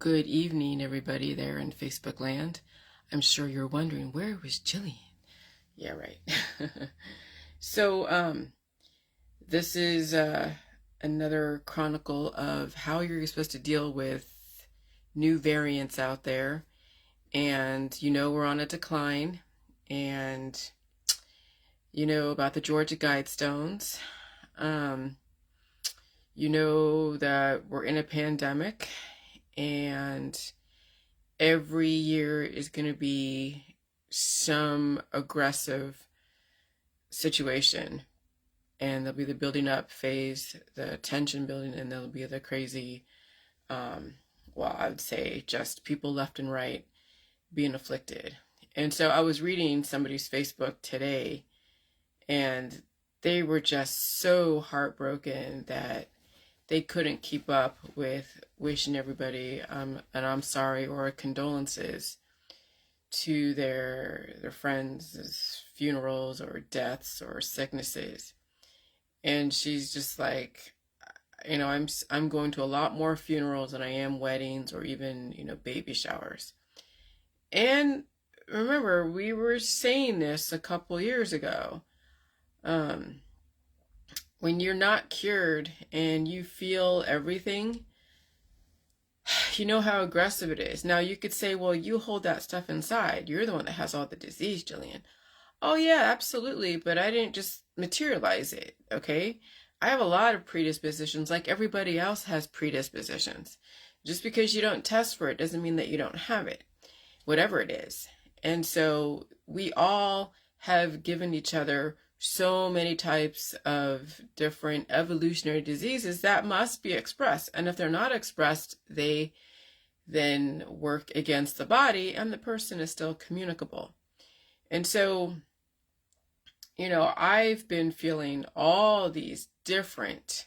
Good evening, everybody there in Facebook land. I'm sure you're wondering, where was Jillian? Yeah, right. So, this is another chronicle of how you're supposed to deal with new variants out there. And we're on a decline. And you know about the Georgia Guidestones. You know that we're in a pandemic. And every year is going to be some aggressive situation. And there'll be the building up phase, the tension building, and there'll be the crazy, I would say just people left and right being afflicted. And so I was reading somebody's Facebook today, and they were just so heartbroken that they couldn't keep up with wishing everybody an I'm sorry or condolences to their friends' funerals or deaths or sicknesses. And she's just like, I'm going to a lot more funerals than I am weddings or even, baby showers. And remember, we were saying this a couple years ago. When you're not cured and you feel everything, you know how aggressive it is. Now, you could say, well, you hold that stuff inside. You're the one that has all the disease, Jillian. Oh, yeah, absolutely. But I didn't just materialize it, okay? I have a lot of predispositions like everybody else has predispositions. Just because you don't test for it doesn't mean that you don't have it, whatever it is. And so we all have given each other so many types of different evolutionary diseases that must be expressed. And if they're not expressed, they then work against the body and the person is still communicable. And so, I've been feeling all these different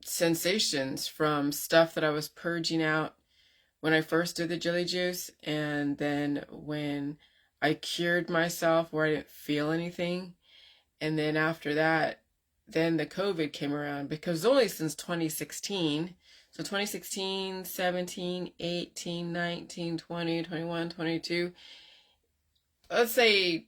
sensations from stuff that I was purging out when I first did the jelly juice, and then when I cured myself where I didn't feel anything. And then after that, then the COVID came around, because only since 2016, so 2016, 17, 18, 19, 20, 21, 22, let's say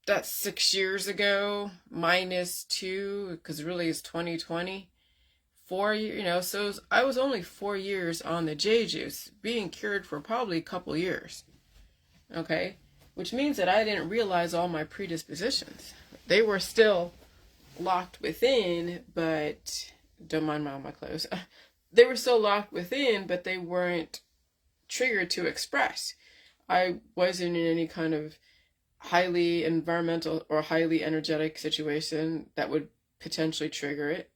that's 6 years ago, minus 2, because really it's 2020. 4 years, so I was only 4 years on the J juice, being cured for probably a couple years. Okay, which means that I didn't realize all my predispositions. They were still locked within, but don't mind my clothes. They were still locked within, but they weren't triggered to express. I wasn't in any kind of highly environmental or highly energetic situation that would potentially trigger it.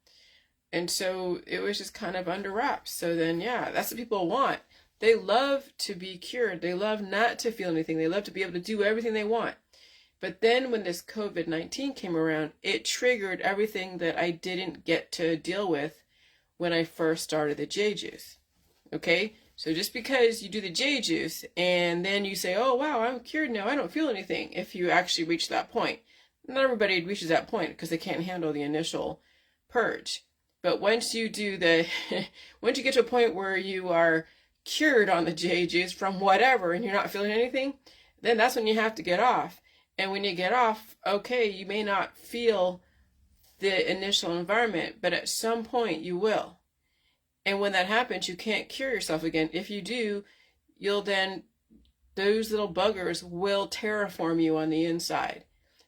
And so it was just kind of under wraps. So then, yeah, that's what people want. They love to be cured. They love not to feel anything. They love to be able to do everything they want. But then when this COVID-19 came around, it triggered everything that I didn't get to deal with when I first started the J juice. Okay? So just because you do the J juice and then you say, oh, wow, I'm cured now, I don't feel anything, if you actually reach that point. Not everybody reaches that point because they can't handle the initial purge. But once you do once you get to a point where you are cured on the J juice from whatever and you're not feeling anything, then that's when you have to get off. And when you get off, okay, you may not feel the initial environment, but at some point you will. And when that happens, you can't cure yourself again. If you do, those little buggers will terraform you on the inside.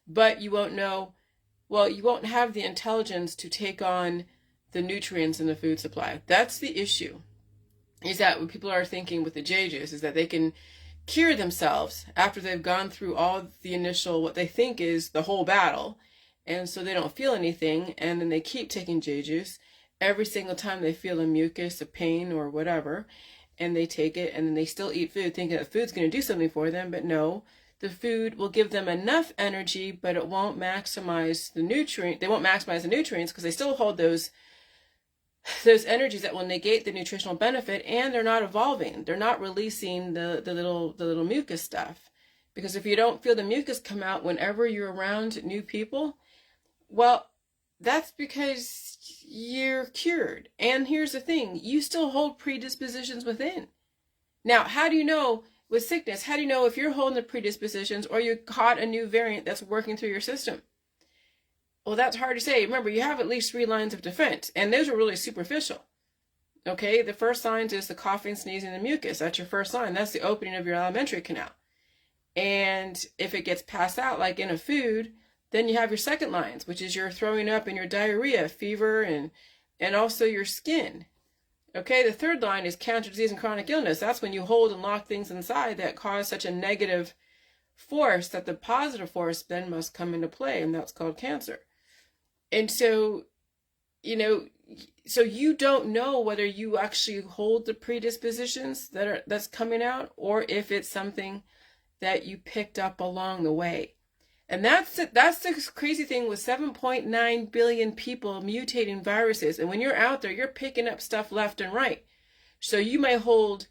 But you won't you won't have the intelligence to take on the nutrients in the food supply. That's the issue. Is that what people are thinking with the J juice is that they can cure themselves after they've gone through all the initial, what they think is the whole battle. And so they don't feel anything. And then they keep taking J juice every single time they feel a mucus, a pain, or whatever. And they take it and then they still eat food thinking that food's going to do something for them. But no, the food will give them enough energy, but it won't maximize the nutrient. They won't maximize the nutrients because they still hold those energies that will negate the nutritional benefit, and they're not evolving. They're not releasing the little mucus stuff. Because if you don't feel the mucus come out whenever you're around new people, well, that's because you're cured. And here's the thing, you still hold predispositions within. Now, how do you know with sickness, how do you know if you're holding the predispositions or you caught a new variant that's working through your system? Well, that's hard to say. Remember, you have at least 3 lines of defense, and those are really superficial. Okay, the first sign is the coughing, sneezing, and mucus. That's your first sign. That's the opening of your alimentary canal. And if it gets passed out, like in a food, then you have your second lines, which is your throwing up and your diarrhea, fever, and also your skin. Okay, the third line is cancer, disease, and chronic illness. That's when you hold and lock things inside that cause such a negative force that the positive force then must come into play, and that's called cancer. And so, so you don't know whether you actually hold the predispositions that's coming out, or if it's something that you picked up along the way. And that's the crazy thing with 7.9 billion people mutating viruses. And when you're out there, you're picking up stuff left and right. So you may hold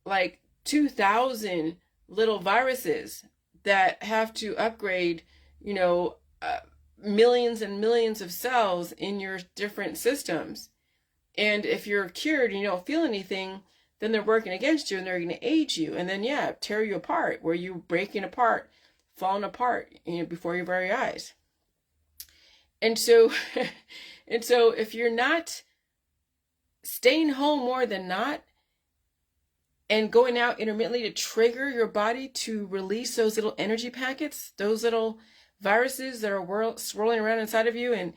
like 2,000 little viruses that have to upgrade, millions and millions of cells in your different systems. And if you're cured and you don't feel anything, then they're working against you and they're going to aid you. And then, tear you apart, where you're breaking apart, falling apart, before your very eyes. And so, if you're not staying home more than not, and going out intermittently to trigger your body to release those little energy packets, those little viruses that are swirling around inside of you, and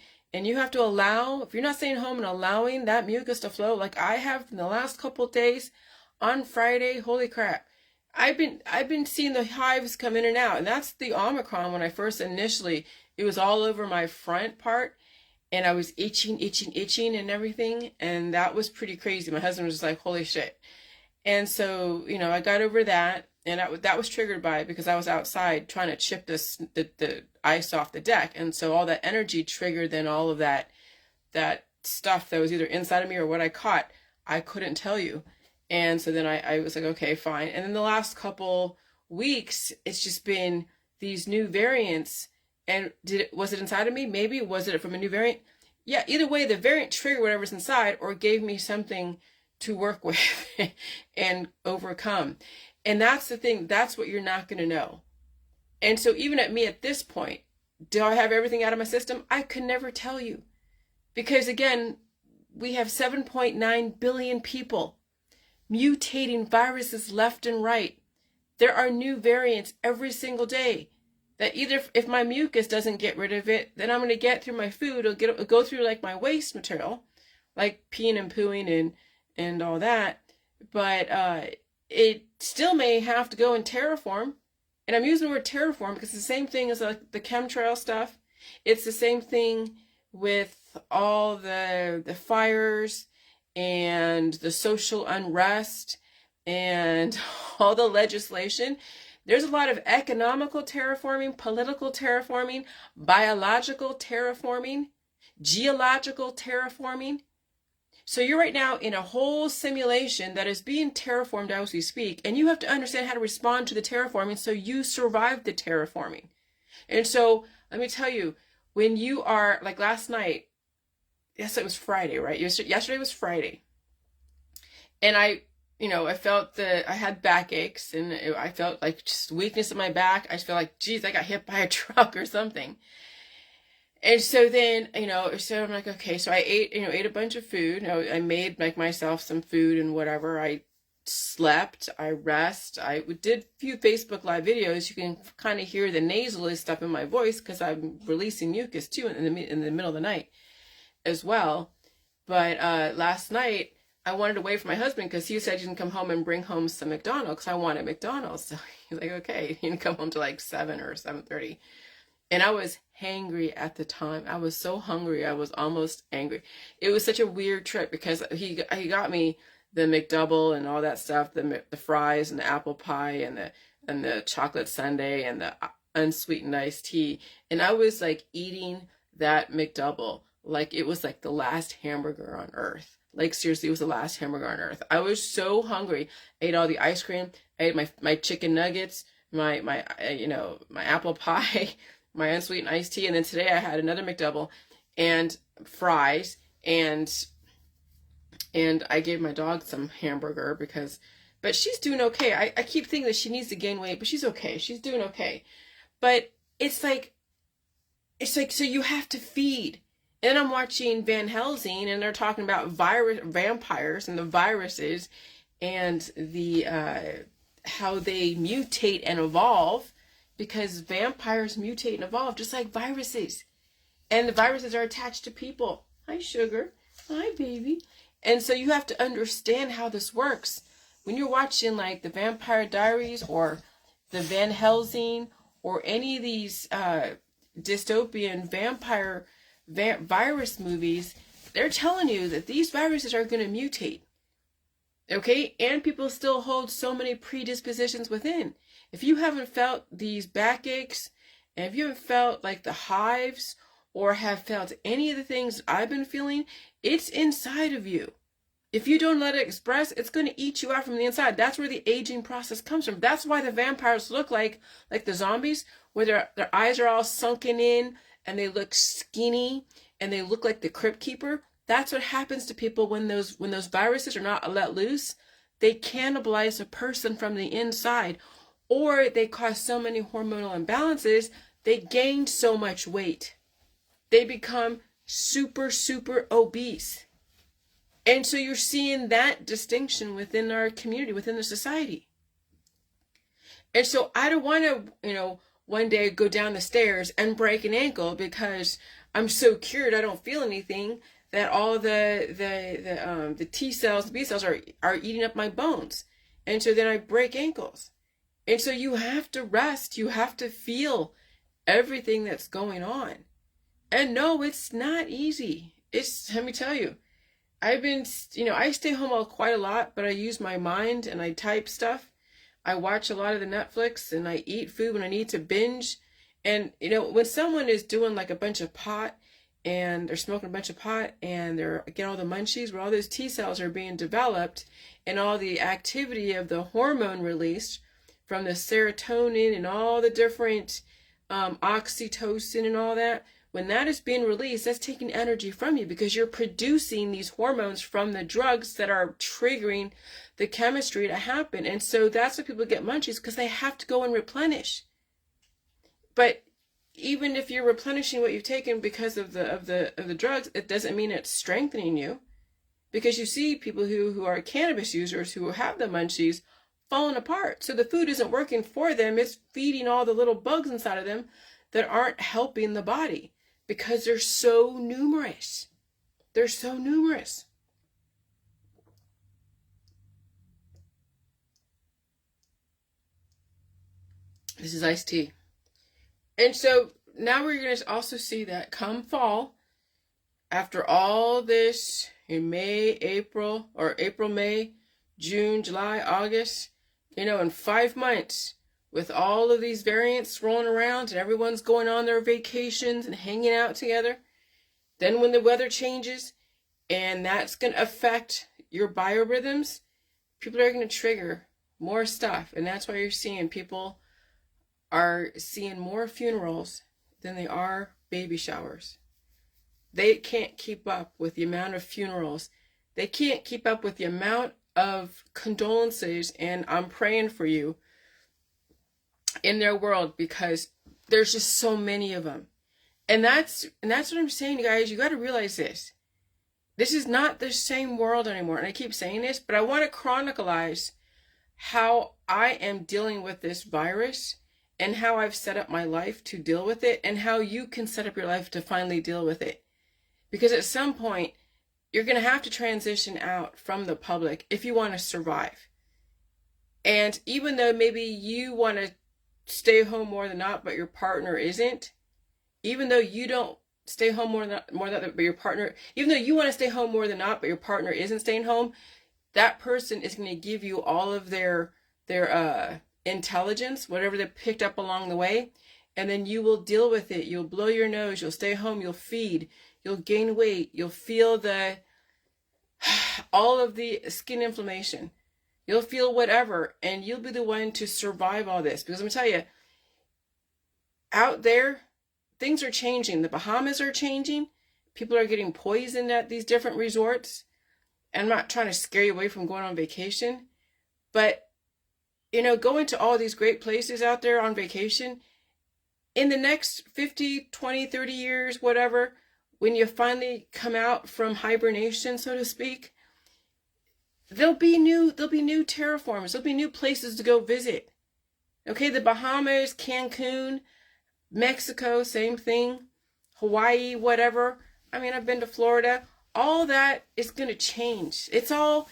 you have to allow, if you're not staying home and allowing that mucus to flow, like I have in the last couple of days, on Friday, holy crap, I've been seeing the hives come in and out, and that's the Omicron. When I first initially, it was all over my front part, and I was itching and everything, and that was pretty crazy. My husband was just like, holy shit. And so, I got over that, and that was triggered by it because I was outside trying to chip the ice off the deck, and so all that energy triggered then all of that stuff that was either inside of me or what I caught. I couldn't tell you. And so then I was like, okay, fine. And then the last couple weeks, it's just been these new variants. And was it inside of me? Maybe. Was it from a new variant? Yeah, either way, the variant triggered whatever's inside or gave me something to work with and overcome. And that's the thing. That's what you're not going to know. And so even at me at this point, do I have everything out of my system? I could never tell you. Because again, we have 7.9 billion people mutating viruses left and right. There are new variants every single day that either if my mucus doesn't get rid of it, then I'm going to get through my food, it'll go through like my waste material, like peeing and pooing and all that. But it still may have to go in terraform. And I'm using the word terraform because it's the same thing as like the chemtrail stuff. It's the same thing with all the fires and the social unrest and all the legislation. There's a lot of economical terraforming, political terraforming, biological terraforming, geological terraforming. So you're right now in a whole simulation that is being terraformed as we speak, and you have to understand how to respond to the terraforming so you survive the terraforming. And so let me tell you, when you are, like last night, yes, it was Friday, right? Yesterday was Friday. And I felt that I had backaches, and I felt like just weakness in my back. I just felt like, geez, I got hit by a truck or something. And so then, so I'm like, okay, so I ate a bunch of food. I made like myself some food and whatever. I slept, I rest. I did a few Facebook Live videos. You can kind of hear the nasally stuff in my voice because I'm releasing mucus too in the middle of the night as well. But last night, I wanted to wait for my husband because he said he didn't come home and bring home some McDonald's because I wanted McDonald's. So he's like, okay, he didn't come home till like 7 or 7:30. And I was hangry at the time. I was so hungry. I was almost angry. It was such a weird trip because he got me the McDouble and all that stuff, the fries and the apple pie and the chocolate sundae and the unsweetened iced tea. And I was like eating that McDouble like it was like the last hamburger on earth. Like seriously, it was the last hamburger on earth. I was so hungry. I ate all the ice cream. I ate my chicken nuggets, my apple pie, my unsweetened iced tea, and then today I had another McDouble and fries, and I gave my dog some hamburger but she's doing okay. I keep thinking that she needs to gain weight, but she's okay. She's doing okay. But it's like, so you have to feed. And I'm watching Van Helsing, and they're talking about vampires and the viruses and the how they mutate and evolve, because vampires mutate and evolve just like viruses. And the viruses are attached to people. Hi, sugar. Hi, baby. And so you have to understand how this works. When you're watching like the Vampire Diaries or the Van Helsing or any of these dystopian virus movies, they're telling you that these viruses are going to mutate. Okay? And people still hold so many predispositions within. If you haven't felt these backaches, and if you haven't felt like the hives, or have felt any of the things I've been feeling, it's inside of you. If you don't let it express, it's going to eat you out from the inside. That's where the aging process comes from. That's why the vampires look like the zombies, where their eyes are all sunken in, and they look skinny, and they look like the crypt keeper. That's what happens to people when those viruses are not let loose. They cannibalize a person from the inside, or they cause so many hormonal imbalances, they gain so much weight. They become super, super obese. And so you're seeing that distinction within our community, within the society. And so I don't want to, one day go down the stairs and break an ankle because I'm so cured, I don't feel anything, that all the T cells, the B cells are eating up my bones. And so then I break ankles. And so you have to rest. You have to feel everything that's going on. And no, it's not easy. Let me tell you, I've been, I stay home quite a lot, but I use my mind and I type stuff. I watch a lot of the Netflix, and I eat food when I need to binge. And, when someone is doing like a bunch of pot, and they're smoking a bunch of pot, and they're getting all the munchies, where all those T cells are being developed, and all the activity of the hormone released from the serotonin and all the different oxytocin and all that, when that is being released, that's taking energy from you, because you're producing these hormones from the drugs that are triggering the chemistry to happen. And so that's why people get munchies, because they have to go and replenish. But even if you're replenishing what you've taken because of the drugs, it doesn't mean it's strengthening you, because you see people who are cannabis users who have the munchies falling apart. So the food isn't working for them. It's feeding all the little bugs inside of them that aren't helping the body, because they're so numerous. They're so numerous. This is iced tea. And so now we're going to also see that come fall, after all this in April, May, June, July, August, in 5 months, with all of these variants rolling around and everyone's going on their vacations and hanging out together, then when the weather changes, and that's going to affect your biorhythms, people are going to trigger more stuff. And that's why you're seeing people are seeing more funerals than they are baby showers. They can't keep up with the amount of funerals. They can't keep up with the amount of condolences, and I'm praying for you, in their world, because there's just so many of them. And that's what I'm saying, guys. You got to realize this. This is not the same world anymore. And I keep saying this, but I want to chronicleize how I am dealing with this virus, and how I've set up my life to deal with it, and how you can set up your life to finally deal with it. Because at some point, you're going to have to transition out from the public if you want to survive. And even though maybe you want to stay home more than not, but your partner isn't, even though you don't stay home more than not, but your partner, even though you want to stay home more than not, but your partner isn't staying home, that person is going to give you all of their intelligence, whatever they picked up along the way, and then you will deal with it. You'll blow your nose, you'll stay home, you'll feed, you'll gain weight, you'll feel all of the skin inflammation. You'll feel whatever, and you'll be the one to survive all this. Because I'm going to tell you, out there, things are changing. The Bahamas are changing. People are getting poisoned at these different resorts. And I'm not trying to scare you away from going on vacation, but, going to all these great places out there on vacation, in the next 50, 20, 30 years, whatever, when you finally come out from hibernation, so to speak, there'll be new terraforms. There'll be new places to go visit. Okay, the Bahamas, Cancun, Mexico, same thing. Hawaii, whatever. I mean, I've been to Florida. All that is going to change. It's all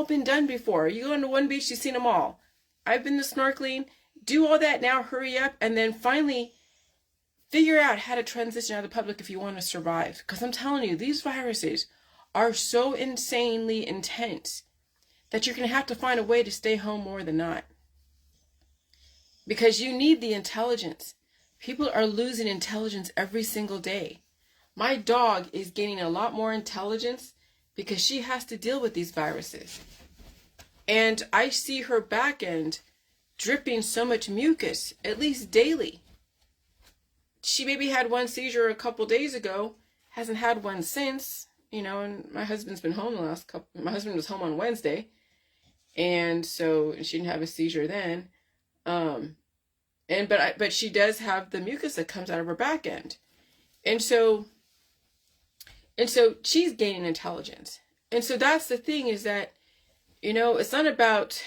been done before. You go into one beach, you've seen them all. I've been to snorkeling. Do all that now, hurry up, and then finally figure out how to transition out of the public if you want to survive. Because I'm telling you, these viruses are so insanely intense that you're going to have to find a way to stay home more than not. Because you need the intelligence. People are losing intelligence every single day. My dog is gaining a lot more intelligence because she has to deal with these viruses. And I see her back end dripping so much mucus, at least daily. She maybe had one seizure a couple days ago, hasn't had one since, and my husband's been home my husband was home on Wednesday, and so she didn't have a seizure then. But she does have the mucus that comes out of her back end. And so she's gaining intelligence. And so that's the thing, is that, it's not about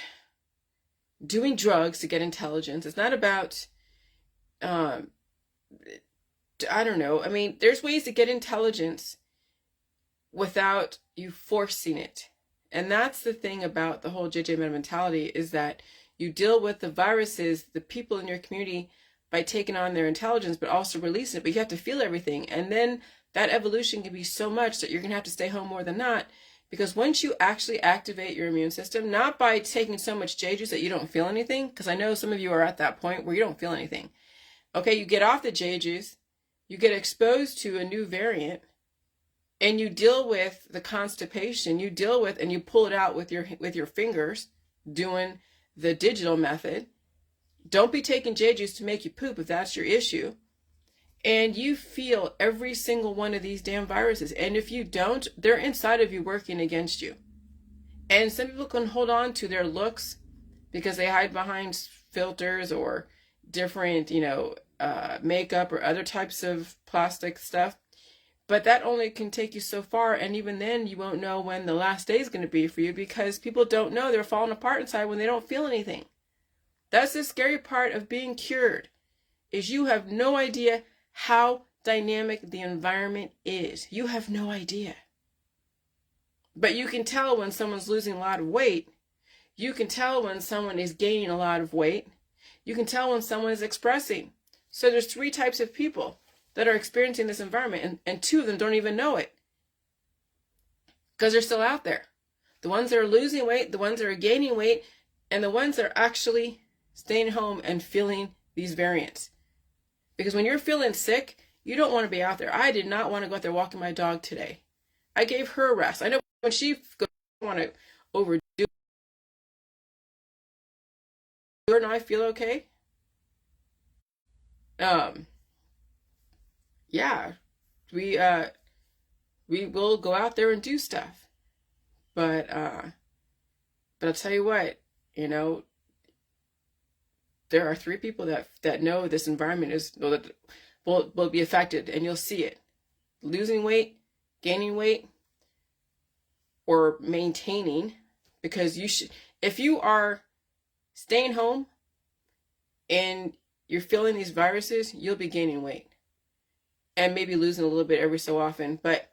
doing drugs to get intelligence. It's not about, I don't know. I mean, there's ways to get intelligence without you forcing it. And that's the thing about the whole JJ meta mentality, is that you deal with the viruses, the people in your community, by taking on their intelligence, but also releasing it. But you have to feel everything. And then that evolution can be so much that you're going to have to stay home more than not. Because once you actually activate your immune system, not by taking so much J juice that you don't feel anything, because I know some of you are at that point where you don't feel anything. Okay, you get off the J juice, you get exposed to a new variant, and you deal with the constipation. You deal with, and you pull it out with your fingers, doing the digital method. Don't be taking J juice to make you poop if that's your issue. And you feel every single one of these damn viruses. And if you don't, they're inside of you working against you. And some people can hold on to their looks because they hide behind filters or different, makeup or other types of plastic stuff. But that only can take you so far. And even then, you won't know when the last day is going to be for you, because people don't know they're falling apart inside when they don't feel anything. That's the scary part of being cured, is you have no idea how dynamic the environment is. You have no idea. But you can tell when someone's losing a lot of weight. You can tell when someone is gaining a lot of weight. You can tell when someone is expressing. So there's 3 types of people that are experiencing this environment, and 2 of them don't even know it, because they're still out there. The ones that are losing weight, the ones that are gaining weight, and the ones that are actually staying home and feeling these variants. Because when you're feeling sick, you don't want to be out there. I did not want to go out there walking my dog today. I gave her a rest. I know when she goes, I want to overdo it. Her and I feel okay. Yeah, we will go out there and do stuff. But I'll tell you what, there are 3 people that know this environment will be affected, and you'll see it. Losing weight, gaining weight, or maintaining, because if you are staying home and you're feeling these viruses, you'll be gaining weight and maybe losing a little bit every so often. But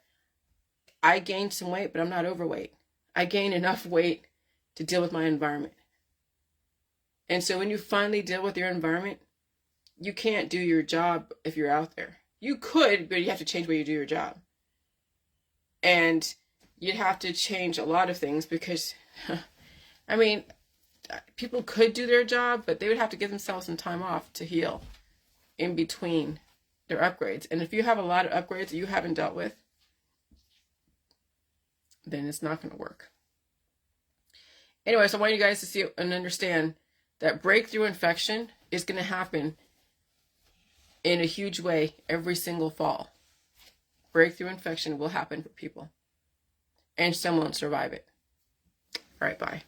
I gained some weight, but I'm not overweight. I gained enough weight to deal with my environment. And so when you finally deal with your environment, you can't do your job if you're out there. You could, but you have to change the way you do your job. And you'd have to change a lot of things, because, I mean, people could do their job, but they would have to give themselves some time off to heal in between their upgrades. And if you have a lot of upgrades that you haven't dealt with, then it's not going to work. Anyway, so I want you guys to see and understand that breakthrough infection is going to happen in a huge way every single fall. breakthrough infection will happen for people. And some won't survive it. All right, bye.